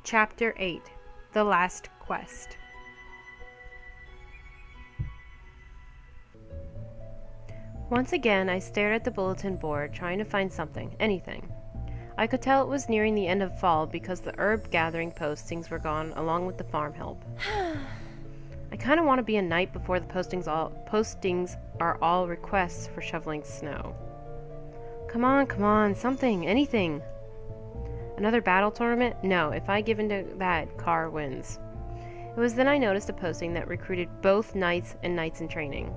Chapter 8 The Last Quest. Once again, I stared at the bulletin board, trying to find something, anything. I could tell it was nearing the end of fall because the herb gathering postings were gone, along with the farm help. I kind of want to be a knight before the postings are all requests for shoveling snow. Come on, something, anything. Another battle tournament? No, if I give in to that, Carr wins. It was then I noticed a posting that recruited both knights and knights in training.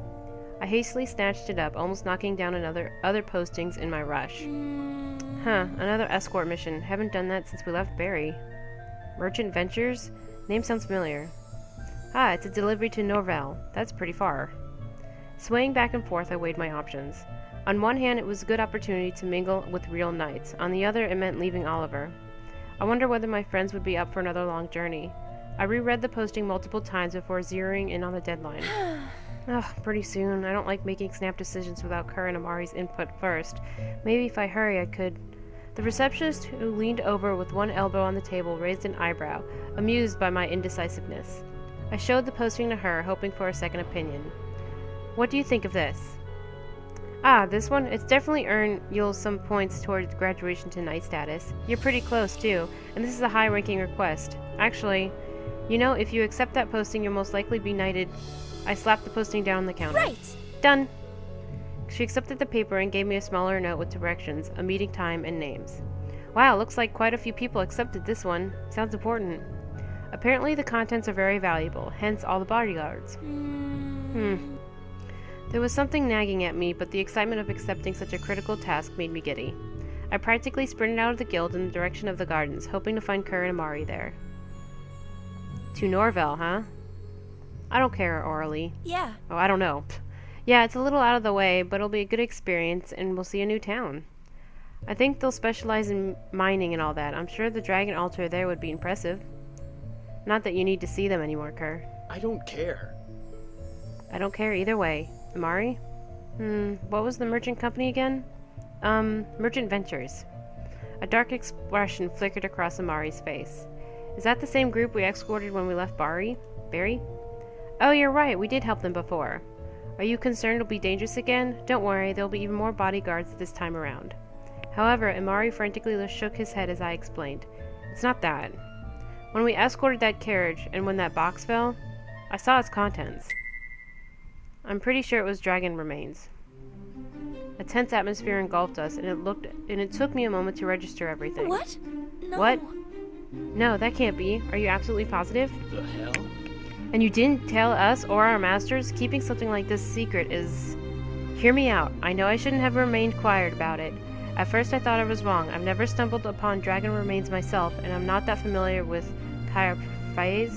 I hastily snatched it up, almost knocking down other postings in my rush. Another escort mission. Haven't done that since we left Barry. Merchant Ventures? Name sounds familiar. It's a delivery to Norvell. That's pretty far. Swaying back and forth, I weighed my options. On one hand, it was a good opportunity to mingle with real knights. On the other, it meant leaving Oliver. I wonder whether my friends would be up for another long journey. I reread the posting multiple times before zeroing in on the deadline. Pretty soon. I don't like making snap decisions without Kerr and Amari's input first. Maybe if I hurry, I could. The receptionist, who leaned over with one elbow on the table, raised an eyebrow, amused by my indecisiveness. I showed the posting to her, hoping for a second opinion. What do you think of this? This one? It's definitely earned you some points towards graduation to knight status. You're pretty close, too, and this is a high-ranking request. Actually, if you accept that posting, you'll most likely be knighted. I slapped the posting down on the counter. Right! Done! She accepted the paper and gave me a smaller note with directions, a meeting time, and names. Wow, looks like quite a few people accepted this one. Sounds important. Apparently the contents are very valuable, hence all the bodyguards. There was something nagging at me, but the excitement of accepting such a critical task made me giddy. I practically sprinted out of the guild in the direction of the gardens, hoping to find Kerr and Amari there. To Norvell, huh? I don't care, Auralee. Yeah. Oh, I don't know. Yeah, it's a little out of the way, but it'll be a good experience, and we'll see a new town. I think they'll specialize in mining and all that. I'm sure the dragon altar there would be impressive. Not that you need to see them anymore, Kerr. I don't care. I don't care either way. Ilmari? What was the merchant company again? Merchant Ventures. A dark expression flickered across Amari's face. Is that the same group we escorted when we left Barry? Oh, you're right, we did help them before. Are you concerned it'll be dangerous again? Don't worry, there'll be even more bodyguards this time around. However, Ilmari frantically shook his head as I explained. It's not that. When we escorted that carriage, and when that box fell, I saw its contents. I'm pretty sure it was dragon remains. A tense atmosphere engulfed us, and it took me a moment to register everything. What? No. What? No, that can't be. Are you absolutely positive? The hell? And you didn't tell us or our masters? Keeping something like this secret is... Hear me out. I know I shouldn't have remained quiet about it. At first I thought I was wrong. I've never stumbled upon dragon remains myself, and I'm not that familiar with carriage,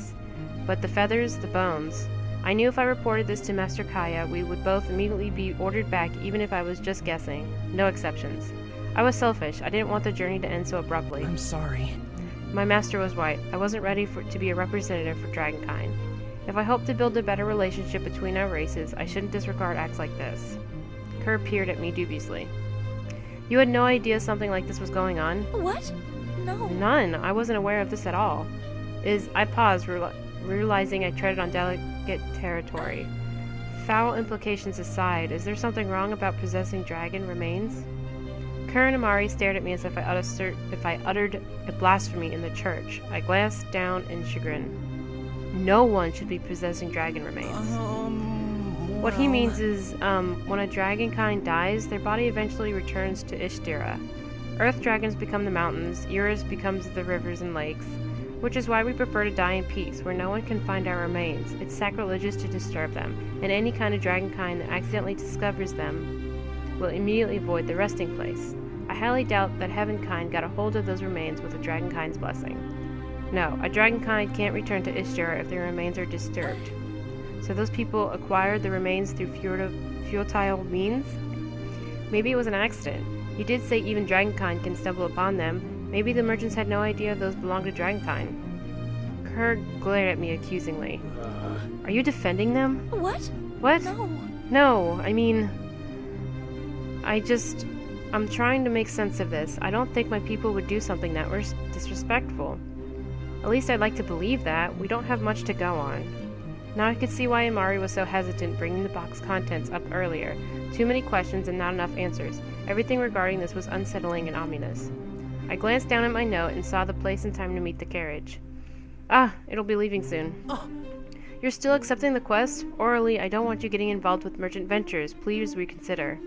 but the feathers, the bones. I knew if I reported this to Master Kaya, we would both immediately be ordered back, even if I was just guessing. No exceptions. I was selfish. I didn't want the journey to end so abruptly. I'm sorry. My master was right. I wasn't ready to be a representative for Dragonkind. If I hoped to build a better relationship between our races, I shouldn't disregard acts like this. Kerr peered at me dubiously. You had no idea something like this was going on? What? No. None. I wasn't aware of this at all. I paused, realizing I treaded on delicate territory. Foul implications aside, is there something wrong about possessing dragon remains? Kerr and Amari stared at me as if I uttered a blasphemy in the church. I glanced down in chagrin. No one should be possessing dragon remains. What he means is, when a dragonkind dies, their body eventually returns to Ishtira. Earth dragons become the mountains, Eurus becomes the rivers and lakes, which is why we prefer to die in peace, where no one can find our remains. It's sacrilegious to disturb them, and any kind of dragonkind that accidentally discovers them will immediately void the resting place. I highly doubt that Heavenkind got a hold of those remains with a dragonkind's blessing. No, a dragonkind can't return to Ishtira if their remains are disturbed. So those people acquired the remains through futile means? Maybe it was an accident. You did say even dragonkind can stumble upon them. Maybe the merchants had no idea those belonged to dragonkind. Kerr glared at me accusingly. Are you defending them? What? What? No. No, I mean... I'm trying to make sense of this. I don't think my people would do something that was disrespectful. At least I'd like to believe that. We don't have much to go on. Now I could see why Ilmari was so hesitant bringing the box contents up earlier. Too many questions and not enough answers. Everything regarding this was unsettling and ominous. I glanced down at my note and saw the place and time to meet the carriage. Ah, it'll be leaving soon. You're still accepting the quest? Auralee, I don't want you getting involved with merchant ventures. Please reconsider.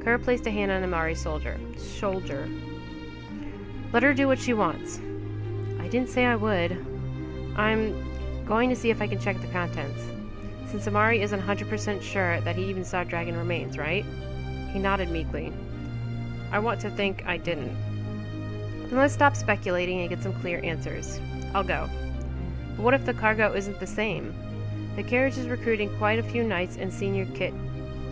Kerr placed a hand on Ilmari's shoulder. Let her do what she wants. I didn't say I would. I'm going to see if I can check the contents. Since Ilmari isn't 100% sure that he even saw dragon remains, right? He nodded meekly. I want to think I didn't. Then let's stop speculating and get some clear answers. I'll go. But what if the cargo isn't the same? The carriage is recruiting quite a few knights and senior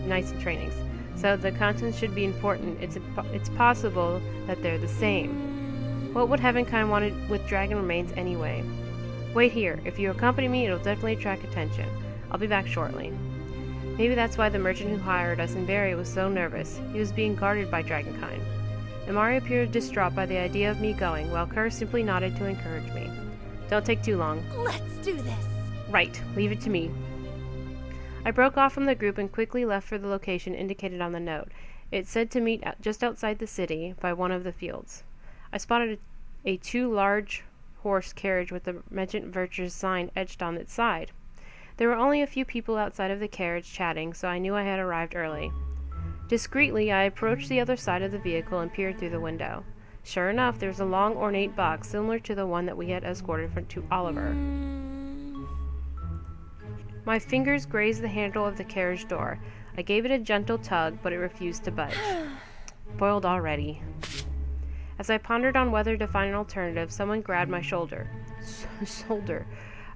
knights in trainings, so the contents should be important. It's possible that they're the same. What would Heavenkind wanted with dragon remains anyway? Wait here. If you accompany me, it'll definitely attract attention. I'll be back shortly. Maybe that's why the merchant who hired us in Barry was so nervous. He was being guarded by dragonkind. Ilmari appeared distraught by the idea of me going, while Kerr simply nodded to encourage me. Don't take too long. Let's do this. Right. Leave it to me. I broke off from the group and quickly left for the location indicated on the note. It said to meet just outside the city by one of the fields. I spotted a two-large horse carriage with the Merchant Virtues sign etched on its side. There were only a few people outside of the carriage chatting, so I knew I had arrived early. Discreetly, I approached the other side of the vehicle and peered through the window. Sure enough, there was a long ornate box similar to the one that we had escorted to Oliver. My fingers grazed the handle of the carriage door. I gave it a gentle tug, but it refused to budge. Foiled already. As I pondered on whether to find an alternative, someone grabbed my shoulder.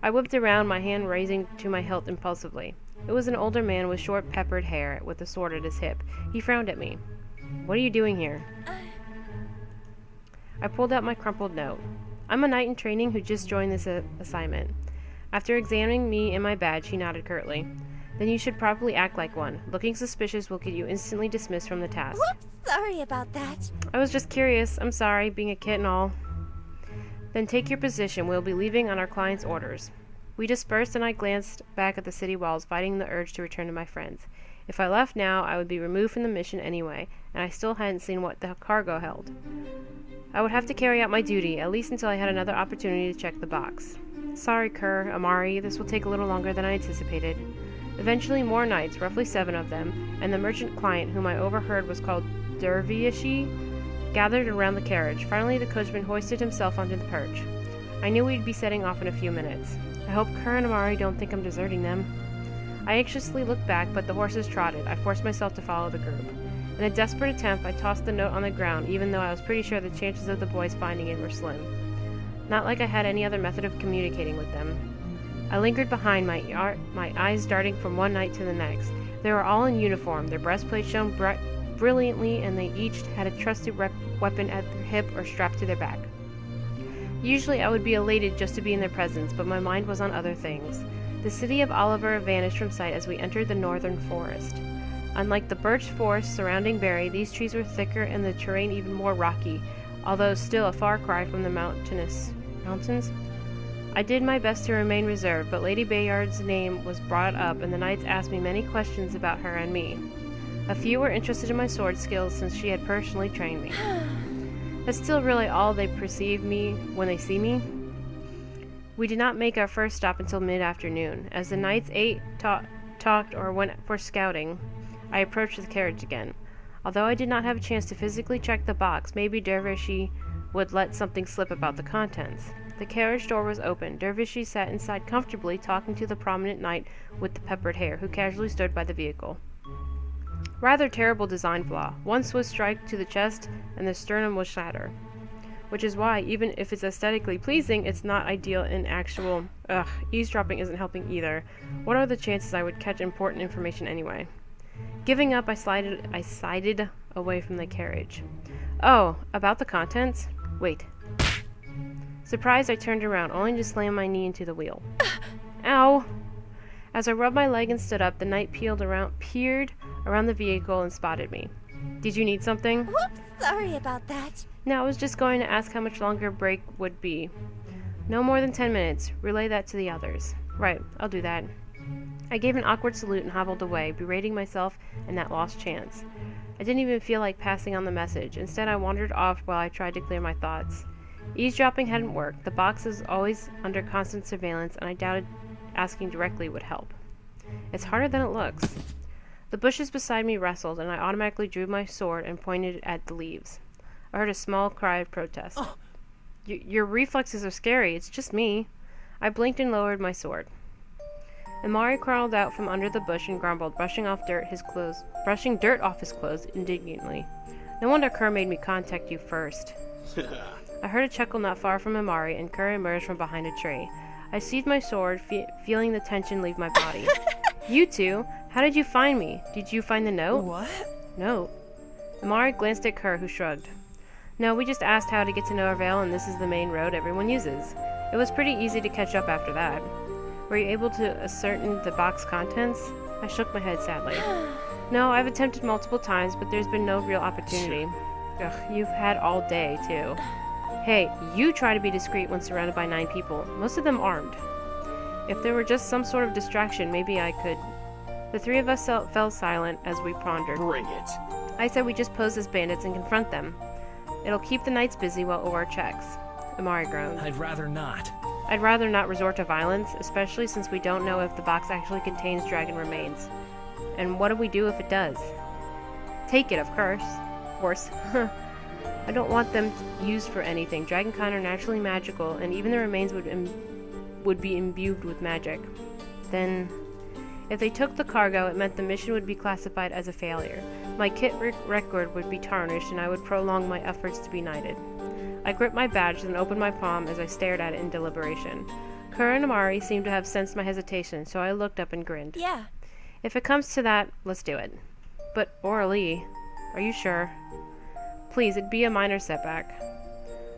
I whipped around, my hand raising to my hilt impulsively. It was an older man with short peppered hair, with a sword at his hip. He frowned at me. What are you doing here? I pulled out my crumpled note. I'm a knight in training who just joined this assignment. After examining me and my badge, he nodded curtly. Then you should probably act like one. Looking suspicious will get you instantly dismissed from the task. Whoops, sorry about that. I was just curious. I'm sorry, being a kid and all. Then take your position. We'll be leaving on our client's orders. We dispersed and I glanced back at the city walls, fighting the urge to return to my friends. If I left now, I would be removed from the mission anyway, and I still hadn't seen what the cargo held. I would have to carry out my duty, at least until I had another opportunity to check the box. Sorry, Kerr, Ilmari, this will take a little longer than I anticipated. Eventually more knights, roughly 7 of them, and the merchant client, whom I overheard was called Dervishi, gathered around the carriage. Finally, the coachman hoisted himself onto the perch. I knew we'd be setting off in a few minutes. I hope Kerr and Ilmari don't think I'm deserting them. I anxiously looked back, but the horses trotted. I forced myself to follow the group. In a desperate attempt, I tossed the note on the ground, even though I was pretty sure the chances of the boys finding it were slim. Not like I had any other method of communicating with them. I lingered behind, my eyes darting from one knight to the next. They were all in uniform, their breastplates shone brilliantly, and they each had a trusted weapon at their hip or strapped to their back. Usually I would be elated just to be in their presence, but my mind was on other things. The city of Oliver vanished from sight as we entered the northern forest. Unlike the birch forest surrounding Barry, these trees were thicker and the terrain even more rocky, although still a far cry from the mountains. I did my best to remain reserved, but Lady Bayard's name was brought up, and the knights asked me many questions about her and me. A few were interested in my sword skills since she had personally trained me. That's still really all they perceive me when they see me. We did not make our first stop until mid-afternoon. As the knights ate, talked, or went for scouting, I approached the carriage again. Although I did not have a chance to physically check the box, maybe Dervishi would let something slip about the contents. The carriage door was open. Dervishi sat inside comfortably, talking to the prominent knight with the peppered hair, who casually stood by the vehicle. Rather terrible design flaw. One swift strike to the chest, and the sternum was shattered. Which is why, even if it's aesthetically pleasing, it's not ideal in actual... eavesdropping isn't helping either. What are the chances I would catch important information anyway? Giving up, I sided away from the carriage. Oh, about the contents? Wait. Surprised, I turned around, only to slam my knee into the wheel. Ow! As I rubbed my leg and stood up, the knight peered around the vehicle and spotted me. Did you need something? Whoops, sorry about that. No, I was just going to ask how much longer break would be. No more than 10 minutes. Relay that to the others. Right, I'll do that. I gave an awkward salute and hobbled away, berating myself and that lost chance. I didn't even feel like passing on the message. Instead, I wandered off while I tried to clear my thoughts. Eavesdropping hadn't worked. The box is always under constant surveillance, and I doubted asking directly would help. It's harder than it looks. The bushes beside me rustled, and I automatically drew my sword and pointed at the leaves. I heard a small cry of protest. Oh. Your reflexes are scary. It's just me. I blinked and lowered my sword. Ilmari crawled out from under the bush and grumbled, brushing dirt off his clothes indignantly. No wonder Kerr made me contact you first. I heard a chuckle not far from Ilmari, and Kerr emerged from behind a tree. I seized my sword, feeling the tension leave my body. You two? How did you find me? Did you find the note? What? No. Ilmari glanced at Kerr, who shrugged. No, we just asked how to get to Norvale, and this is the main road everyone uses. It was pretty easy to catch up after that. Were you able to ascertain the box contents? I shook my head sadly. No, I've attempted multiple times, but there's been no real opportunity. Ugh, you've had all day, too. Hey, you try to be discreet when surrounded by 9 people, most of them armed. If there were just some sort of distraction, maybe I could... The 3 of us fell silent as we pondered. Bring it. I said we just pose as bandits and confront them. It'll keep the knights busy while Aura checks. Ilmari groaned. I'd rather not. I'd rather not resort to violence, especially since we don't know if the box actually contains dragon remains. And what do we do if it does? Take it, of course. I don't want them used for anything. Dragonkind are naturally magical, and even the remains would be imbued with magic. Then, if they took the cargo, it meant the mission would be classified as a failure. My kit record would be tarnished, and I would prolong my efforts to be knighted. I gripped my badge and opened my palm as I stared at it in deliberation. Kerr and Ilmari seemed to have sensed my hesitation, so I looked up and grinned. Yeah. If it comes to that, let's do it. But, Auralee, are you sure? Please, it'd be a minor setback.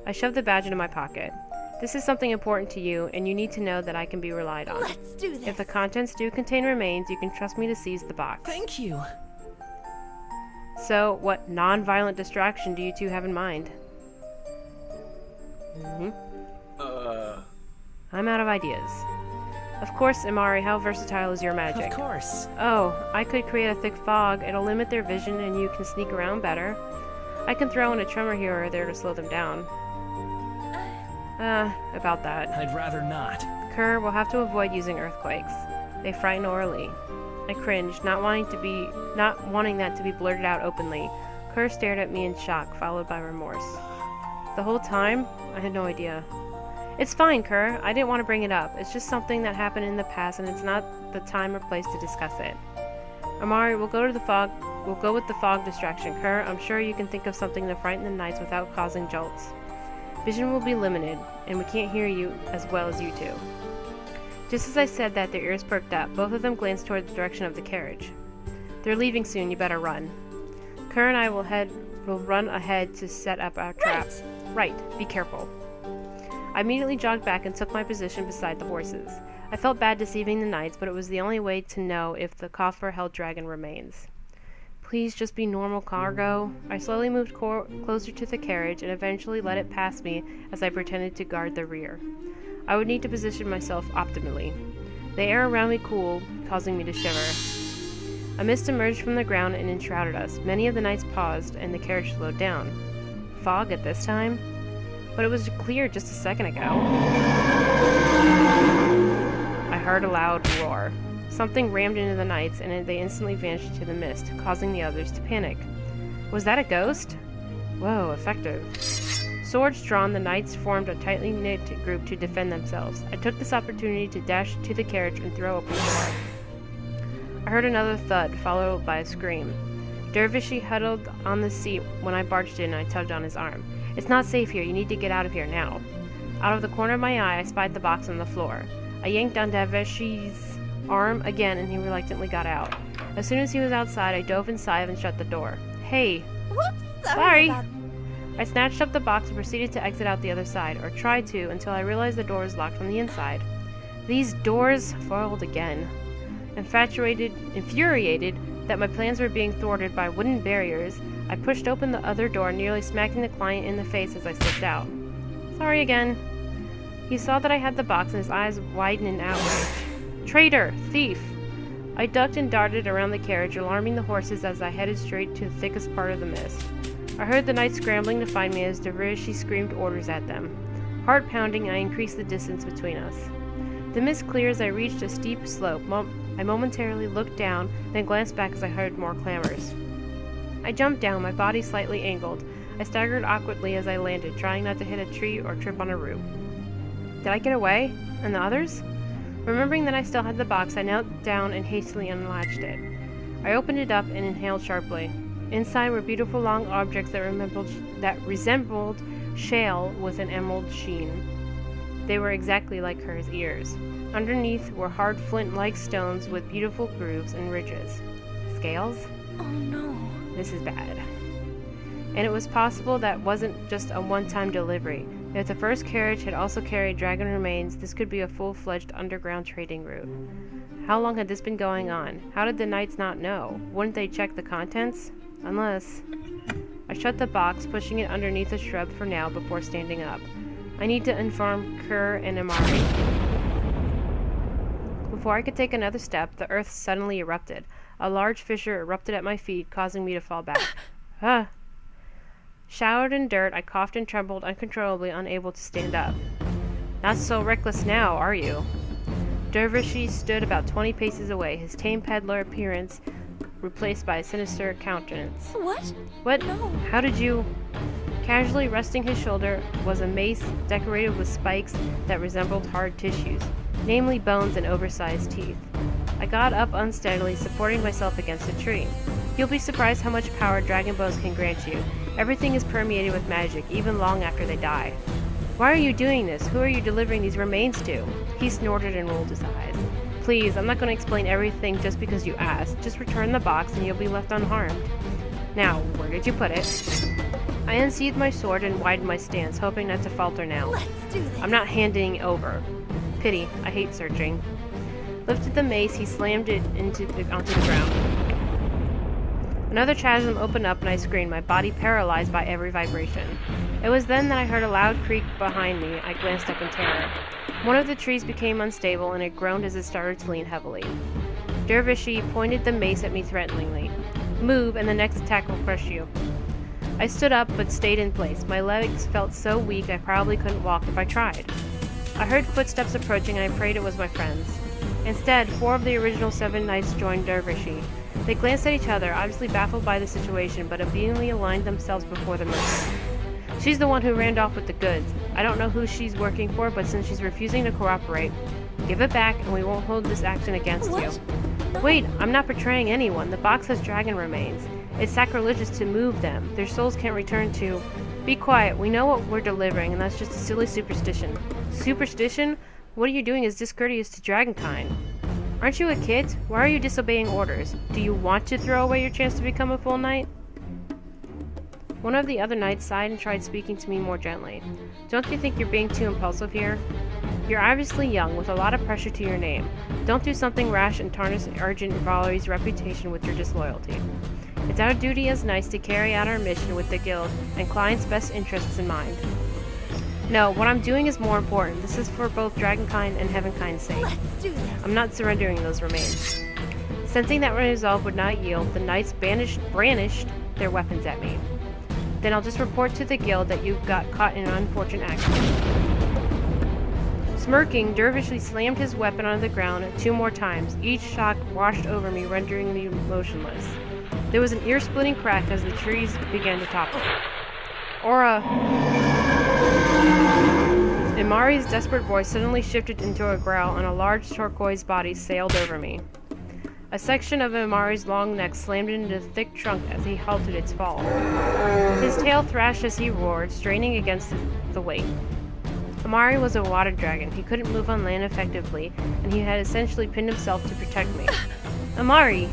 I shoved the badge into my pocket. This is something important to you, and you need to know that I can be relied on. Let's do this. If the contents do contain remains, you can trust me to seize the box. Thank you. So, what non-violent distraction do you two have in mind? I'm out of ideas. Of course, Ilmari, how versatile is your magic? Of course. Oh, I could create a thick fog. It'll limit their vision and you can sneak around better. I can throw in a tremor here or there to slow them down. About that. I'd rather not. Kerr will have to avoid using earthquakes. They frighten Auralee. I cringed, not wanting that to be blurted out openly. Kerr stared at me in shock, followed by remorse. The whole time? I had no idea. It's fine, Kerr. I didn't want to bring it up. It's just something that happened in the past, and it's not the time or place to discuss it. Ilmari, we'll go with the fog distraction. Kerr, I'm sure you can think of something to frighten the knights without causing jolts. Vision will be limited, and we can't hear you as well as you two. Just as I said that, their ears perked up. Both of them glanced toward the direction of the carriage. They're leaving soon. You better run. Kerr and I will run ahead to set up our trap. Right. Be careful. I immediately jogged back and took my position beside the horses. I felt bad deceiving the knights, but it was the only way to know if the coffer held dragon remains. Please just be normal cargo. I slowly moved closer to the carriage and eventually let it pass me as I pretended to guard the rear. I would need to position myself optimally. The air around me cooled, causing me to shiver. A mist emerged from the ground and enshrouded us. Many of the knights paused, and the carriage slowed down. Fog at this time? But it was clear just a second ago. I heard a loud roar. Something rammed into the knights, and they instantly vanished into the mist, causing the others to panic. Was that a ghost? Whoa, effective. Swords drawn, the knights formed a tightly knit group to defend themselves. I took this opportunity to dash to the carriage and throw open the door. I heard another thud, followed by a scream. Dervishi huddled on the seat when I barged in and I tugged on his arm. It's not safe here. You need to get out of here now. Out of the corner of my eye, I spied the box on the floor. I yanked on Dervishi's arm again, and he reluctantly got out. As soon as he was outside, I dove inside and shut the door. Hey! Whoops! Sorry! I snatched up the box and proceeded to exit out the other side, or tried to, until I realized the door was locked from the inside. These doors foiled again. Infuriated that my plans were being thwarted by wooden barriers, I pushed open the other door, nearly smacking the client in the face as I slipped out. Sorry again. He saw that I had the box and his eyes widened in outrage. Traitor! Thief! I ducked and darted around the carriage, alarming the horses as I headed straight to the thickest part of the mist. I heard the knights scrambling to find me as Dervishi screamed orders at them. Heart pounding, I increased the distance between us. The mist cleared as I reached a steep slope. I momentarily looked down, then glanced back as I heard more clamors. I jumped down, my body slightly angled. I staggered awkwardly as I landed, trying not to hit a tree or trip on a root. Did I get away? And the others? Remembering that I still had the box, I knelt down and hastily unlatched it. I opened it up and inhaled sharply. Inside were beautiful long objects that resembled shale with an emerald sheen. They were exactly like hers ears. Underneath were hard flint-like stones with beautiful grooves and ridges. Scales? Oh no. This is bad. And it was possible that wasn't just a one-time delivery. If the first carriage had also carried dragon remains, this could be a full-fledged underground trading route. How long had this been going on? How did the knights not know? Wouldn't they check the contents? Unless... I shut the box, pushing it underneath a shrub for now before standing up. I need to inform Kerr and Ilmari. Before I could take another step, the earth suddenly erupted. A large fissure erupted at my feet, causing me to fall back. Ah! Showered in dirt, I coughed and trembled uncontrollably, unable to stand up. Not so reckless now, are you? Dervishi stood about 20 paces away, his tame peddler appearance replaced by a sinister countenance. What? What? No. How did you... Casually resting his shoulder was a mace decorated with spikes that resembled hard tissues, namely bones and oversized teeth. I got up unsteadily, supporting myself against a tree. You'll be surprised how much power dragon bows can grant you. Everything is permeated with magic, even long after they die. Why are you doing this? Who are you delivering these remains to? He snorted and rolled his eyes. Please, I'm not going to explain everything just because you asked. Just return the box and you'll be left unharmed. Now, where did you put it? I unsheathed my sword and widened my stance, hoping not to falter now. Let's do this. I'm not handing over. Pity, I hate searching. Lifted the mace, he slammed it onto the ground. Another chasm opened up and I screamed, my body paralyzed by every vibration. It was then that I heard a loud creak behind me. I glanced up in terror. One of the trees became unstable and it groaned as it started to lean heavily. Dervishi pointed the mace at me threateningly. Move and the next attack will crush you. I stood up but stayed in place. My legs felt so weak I probably couldn't walk if I tried. I heard footsteps approaching and I prayed it was my friends. Instead, 4 of the original 7 knights joined Dervishi. They glanced at each other, obviously baffled by the situation, but obediently aligned themselves before the merchant. She's the one who ran off with the goods. I don't know who she's working for, but since she's refusing to cooperate, give it back and we won't hold this action against you. No. Wait, I'm not betraying anyone. The box has dragon remains. It's sacrilegious to move them. Their souls can't return to... Be quiet. We know what we're delivering, and that's just a silly superstition. Superstition? What you're doing is discourteous to dragonkind. Aren't you a kid? Why are you disobeying orders? Do you want to throw away your chance to become a full knight? One of the other knights sighed and tried speaking to me more gently. Don't you think you're being too impulsive here? You're obviously young, with a lot of pressure to your name. Don't do something rash and tarnish Argent Valorie's reputation with your disloyalty. It's our duty as knights to carry out our mission with the guild and clients' best interests in mind. No, what I'm doing is more important. This is for both Dragonkind and Heavenkind's sake. Let's do this. I'm not surrendering those remains. Sensing that my resolve would not yield, the knights brandished their weapons at me. Then I'll just report to the guild that you got caught in an unfortunate accident. Smirking, Dervishi slammed his weapon on the ground 2 more times. Each shock washed over me, rendering me motionless. There was an ear-splitting crack as the trees began to topple. Aura... Ilmari's desperate voice suddenly shifted into a growl and a large turquoise body sailed over me. A section of Ilmari's long neck slammed into the thick trunk as he halted its fall. His tail thrashed as he roared, straining against the weight. Ilmari was a water dragon. He couldn't move on land effectively, and he had essentially pinned himself to protect me. Ilmari!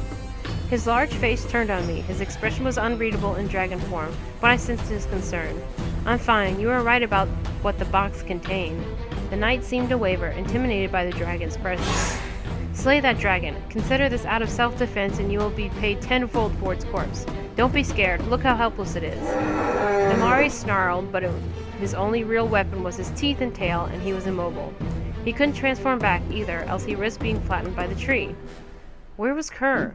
His large face turned on me. His expression was unreadable in dragon form, but I sensed his concern. I'm fine. You were right about what the box contained. The knight seemed to waver, intimidated by the dragon's presence. Slay that dragon. Consider this out of self-defense and you will be paid tenfold for its corpse. Don't be scared. Look how helpless it is. Ilmari snarled, but His only real weapon was his teeth and tail, and he was immobile. He couldn't transform back either, else he risked being flattened by the tree. Where was Kerr?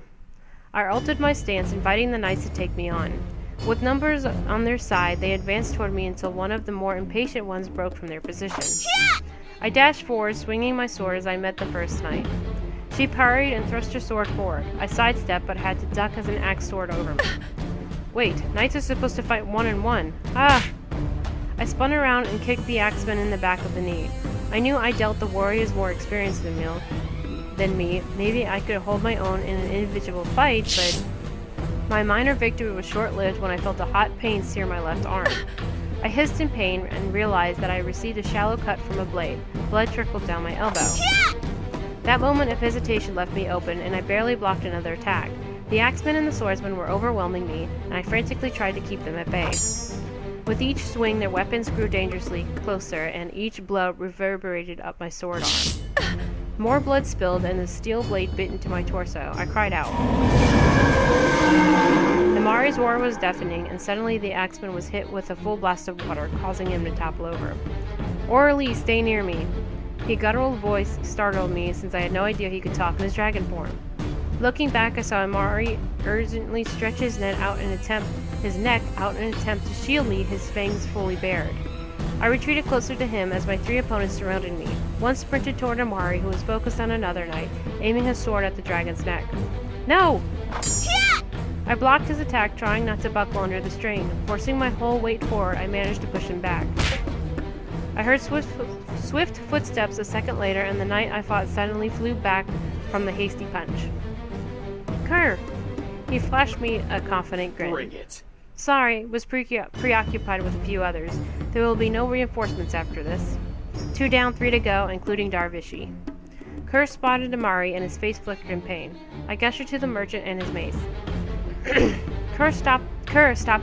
I altered my stance, inviting the knights to take me on. With numbers on their side, they advanced toward me until one of the more impatient ones broke from their position. I dashed forward, swinging my sword as I met the first knight. She parried and thrust her sword forward. I sidestepped, but had to duck as an axe soared over me. Wait, knights are supposed to fight 1-on-1. Ah! I spun around and kicked the axeman in the back of the knee. I knew I dealt the warriors more experienced than me. Maybe I could hold my own in an individual fight, but my minor victory was short-lived when I felt a hot pain sear my left arm. I hissed in pain and realized that I received a shallow cut from a blade. Blood trickled down my elbow. That moment of hesitation left me open, and I barely blocked another attack. The axeman and the swordsman were overwhelming me, and I frantically tried to keep them at bay. With each swing, their weapons grew dangerously closer, and each blow reverberated up my sword arm. More blood spilled, and the steel blade bit into my torso. I cried out. Ilmari's roar was deafening, and suddenly the axeman was hit with a full blast of water, causing him to topple over. Auralee, stay near me. His guttural voice startled me, since I had no idea he could talk in his dragon form. Looking back, I saw Ilmari urgently stretch his neck out in an attempt to shield me, his fangs fully bared. I retreated closer to him as my three opponents surrounded me. One sprinted toward Ilmari, who was focused on another knight, aiming his sword at the dragon's neck. No! I blocked his attack, trying not to buckle under the strain. Forcing my whole weight forward, I managed to push him back. I heard swift footsteps a second later, and the knight I fought suddenly flew back from the hasty punch. Kerr! He flashed me a confident grin. Bring it. Sorry, was preoccupied with a few others. There will be no reinforcements after this. 2 down, 3 to go, including Dervishi. Kerr spotted Ilmari, and his face flickered in pain. I gestured to the merchant and his mace. Kerr, stop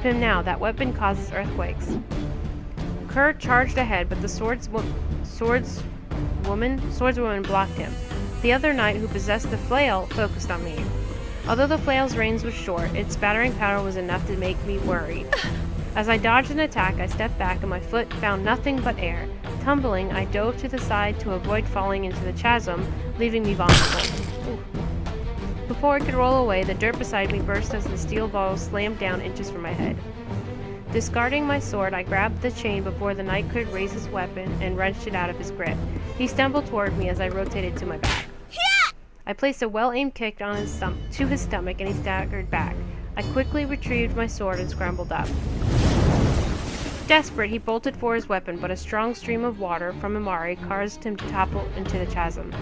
him now. That weapon causes earthquakes. Kerr charged ahead, but the swordswoman blocked him. The other knight, who possessed the flail, focused on me. Although the flail's range was short, its battering power was enough to make me worried. As I dodged an attack, I stepped back and my foot found nothing but air. Tumbling, I dove to the side to avoid falling into the chasm, leaving me vulnerable. Before I could roll away, the dirt beside me burst as the steel ball slammed down inches from my head. Discarding my sword, I grabbed the chain before the knight could raise his weapon and wrenched it out of his grip. He stumbled toward me as I rotated to my back. I placed a well-aimed kick on to his stomach, and he staggered back. I quickly retrieved my sword and scrambled up. Desperate, he bolted for his weapon, but a strong stream of water from Ilmari caused him to topple into the chasm.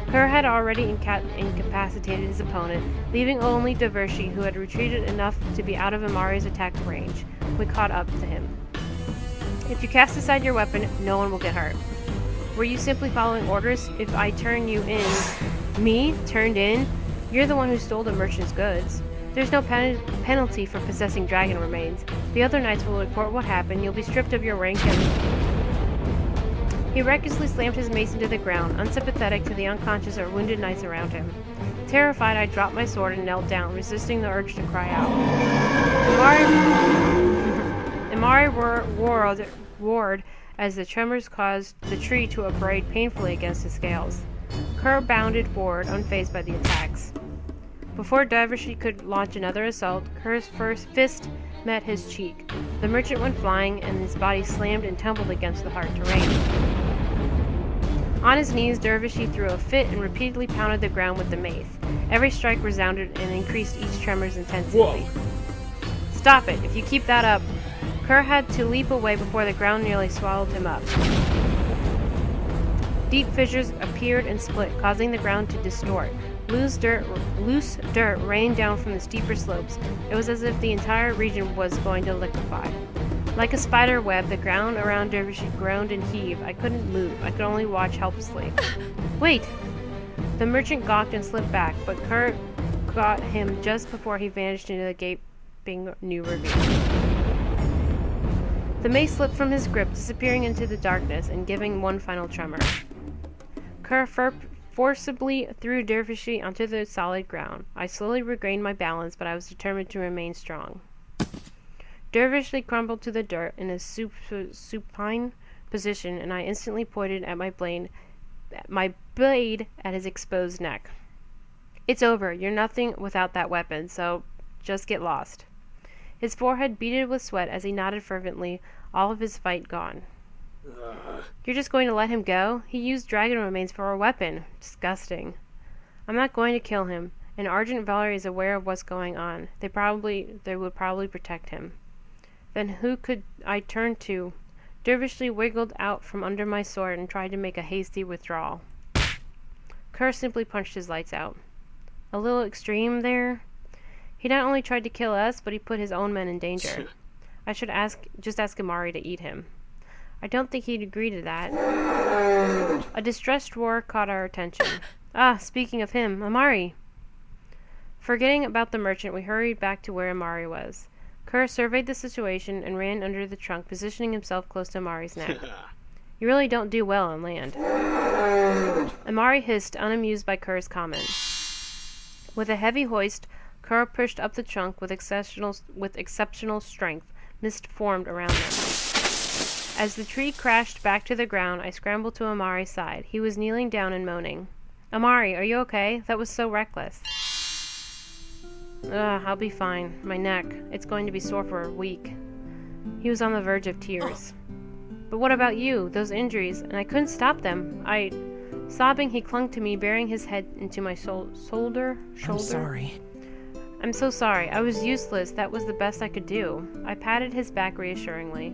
Kerr had already incapacitated his opponent, leaving only Dervishi, who had retreated enough to be out of Ilmari's attack range. We caught up to him. If you cast aside your weapon, no one will get hurt. Were you simply following orders? If I turn you in... Me? Turned in? You're the one who stole the merchant's goods. There's no penalty for possessing dragon remains. The other knights will report what happened. You'll be stripped of your rank and... He recklessly slammed his mace into the ground, unsympathetic to the unconscious or wounded knights around him. Terrified, I dropped my sword and knelt down, resisting the urge to cry out. Ilmari roared as the tremors caused the tree to abrade painfully against his scales. Kerr bounded forward, unfazed by the attacks. Before Dervishi could launch another assault, Kerr's first fist met his cheek. The merchant went flying, and his body slammed and tumbled against the hard terrain. On his knees, Dervishi threw a fit and repeatedly pounded the ground with the mace. Every strike resounded and increased each tremor's intensity. Whoa. Stop it! If you keep that up... Kerr had to leap away before the ground nearly swallowed him up. Deep fissures appeared and split, causing the ground to distort. Loose dirt rained down from the steeper slopes. It was as if the entire region was going to liquefy. Like a spider web, the ground around Dervishi groaned and heaved. I couldn't move. I could only watch helplessly. Wait! The merchant gawked and slipped back, but Kerr got him just before he vanished into the gaping new ravine. The mace slipped from his grip, disappearing into the darkness and giving one final tremor. Kerr forcibly threw Dervishi onto the solid ground. I slowly regained my balance, but I was determined to remain strong. Dervishi crumbled to the dirt in a supine position, and I instantly pointed at my blade at his exposed neck. It's over. You're nothing without that weapon, so just get lost. His forehead beaded with sweat as he nodded fervently, all of his fight gone. You're just going to let him go? He used dragon remains for a weapon. Disgusting. I'm not going to kill him, and Argent Valerie is aware of what's going on. They would probably protect him. Then who could I turn to? Dervishi wiggled out from under my sword and tried to make a hasty withdrawal. Kerr simply punched his lights out. A little extreme there. He not only tried to kill us, but he put his own men in danger. I should just ask Ilmari to eat him. I don't think he'd agree to that. A distressed roar caught our attention. Speaking of him, Ilmari! Forgetting about the merchant, we hurried back to where Ilmari was. Kerr surveyed the situation and ran under the trunk, positioning himself close to Ilmari's neck. You really don't do well on land. Ilmari hissed, unamused by Kerr's comment. With a heavy hoist, Kerr pushed up the trunk with exceptional strength. Mist formed around them. As the tree crashed back to the ground, I scrambled to Ilmari's side. He was kneeling down and moaning. Ilmari, are you okay? That was so reckless. I'll be fine. My neck. It's going to be sore for a week. He was on the verge of tears. But what about you? Those injuries, and I couldn't stop them. Sobbing, he clung to me, burying his head into my shoulder. I'm sorry. I'm so sorry. I was useless. That was the best I could do. I patted his back reassuringly.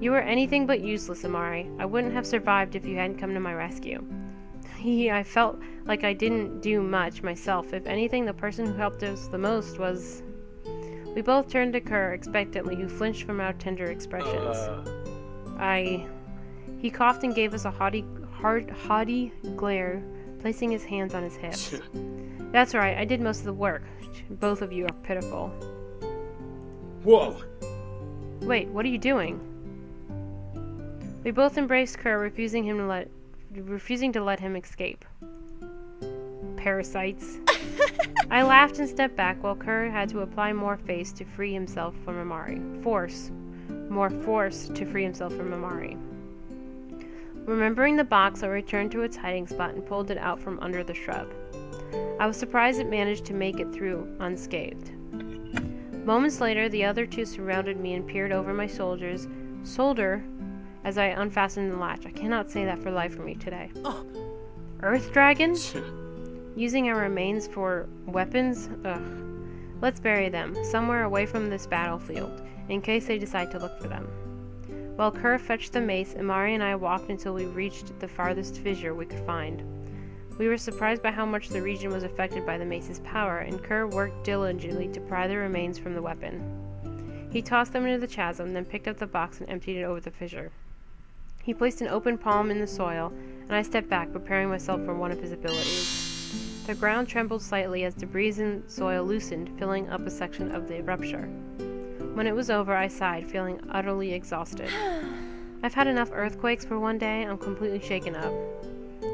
You were anything but useless, Ilmari. I wouldn't have survived if you hadn't come to my rescue. I felt like I didn't do much myself. If anything, the person who helped us the most was... We both turned to Kerr expectantly, who flinched from our tender expressions. He coughed and gave us a haughty glare, placing his hands on his hips. That's right, I did most of the work. Both of you are pitiful. Whoa! Wait, what are you doing? We both embraced Kerr, refusing to let him escape. Parasites. I laughed and stepped back while Kerr had to apply more force to free himself from Ilmari. More force to free himself from Ilmari. Remembering the box, I returned to its hiding spot and pulled it out from under the shrub. I was surprised it managed to make it through unscathed. Moments later, the other two surrounded me and peered over my shoulder as I unfastened the latch. I cannot say that for life for me today. Earth dragon? Using our remains for weapons? Ugh. Let's bury them, somewhere away from this battlefield, in case they decide to look for them. While Kerr fetched the mace, Ilmari and I walked until we reached the farthest fissure we could find. We were surprised by how much the region was affected by the mace's power, and Kerr worked diligently to pry the remains from the weapon. He tossed them into the chasm, then picked up the box and emptied it over the fissure. He placed an open palm in the soil, and I stepped back, preparing myself for one of his abilities. The ground trembled slightly as debris in soil loosened, filling up a section of the rupture. When it was over, I sighed, feeling utterly exhausted. I've had enough earthquakes for one day. I'm completely shaken up.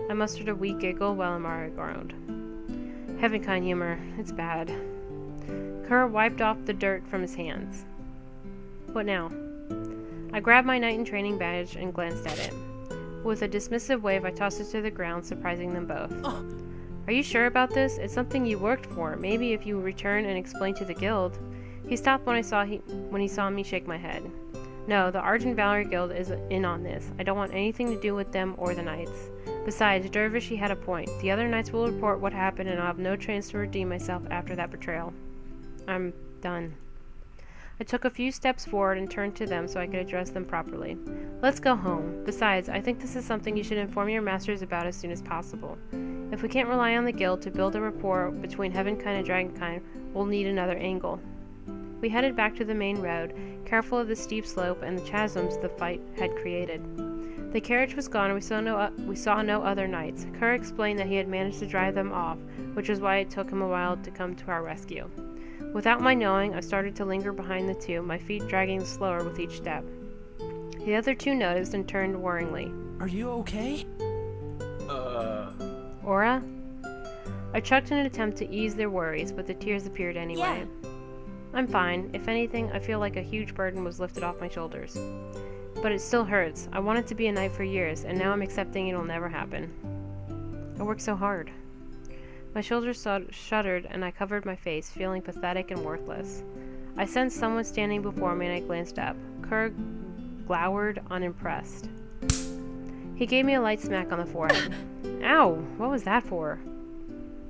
I mustered a weak giggle while Ilmari groaned. Heavenkind humor. It's bad. Kerr wiped off the dirt from his hands. What now? I grabbed my knight in training badge and glanced at it. With a dismissive wave, I tossed it to the ground, surprising them both. Are you sure about this? It's something you worked for. Maybe if you return and explain to the guild. He stopped when he saw me shake my head. No, the Argent Valerie Guild is in on this. I don't want anything to do with them or the knights. Besides, Dervishi had a point. The other knights will report what happened, and I'll have no chance to redeem myself after that betrayal. I'm done. I took a few steps forward and turned to them so I could address them properly. Let's go home. Besides, I think this is something you should inform your masters about as soon as possible. If we can't rely on the guild to build a rapport between Heavenkind and Dragonkind, we'll need another angle. We headed back to the main road, careful of the steep slope and the chasms the fight had created. The carriage was gone, and we saw no other knights. Kerr explained that he had managed to drive them off, which was why it took him a while to come to our rescue. Without my knowing, I started to linger behind the two, my feet dragging slower with each step. The other two noticed and turned worryingly. Are you okay? Aura? I chucked in an attempt to ease their worries, but the tears appeared anyway. I'm fine. If anything, I feel like a huge burden was lifted off my shoulders. But it still hurts. I wanted to be a knight for years, and now I'm accepting it'll never happen. I worked so hard. My shoulders shuddered, and I covered my face, feeling pathetic and worthless. I sensed someone standing before me, and I glanced up. Kerr glowered, unimpressed. He gave me a light smack on the forehead. Ow! What was that for?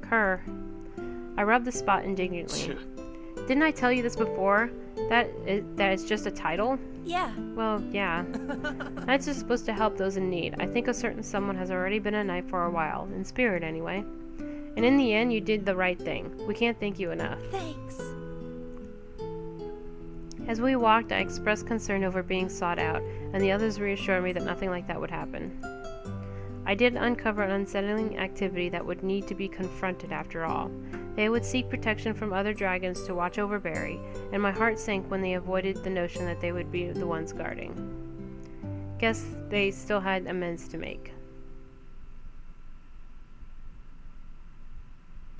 Kerr. I rubbed the spot indignantly. Didn't I tell you this before? That it's just a title? Yeah. Well, yeah. Knights are supposed to help those in need. I think a certain someone has already been a knight for a while, in spirit anyway. And in the end, you did the right thing. We can't thank you enough. Thanks. As we walked, I expressed concern over being sought out, and the others reassured me that nothing like that would happen. I did uncover an unsettling activity that would need to be confronted after all. They would seek protection from other dragons to watch over Barry, and my heart sank when they avoided the notion that they would be the ones guarding. Guess they still had amends to make.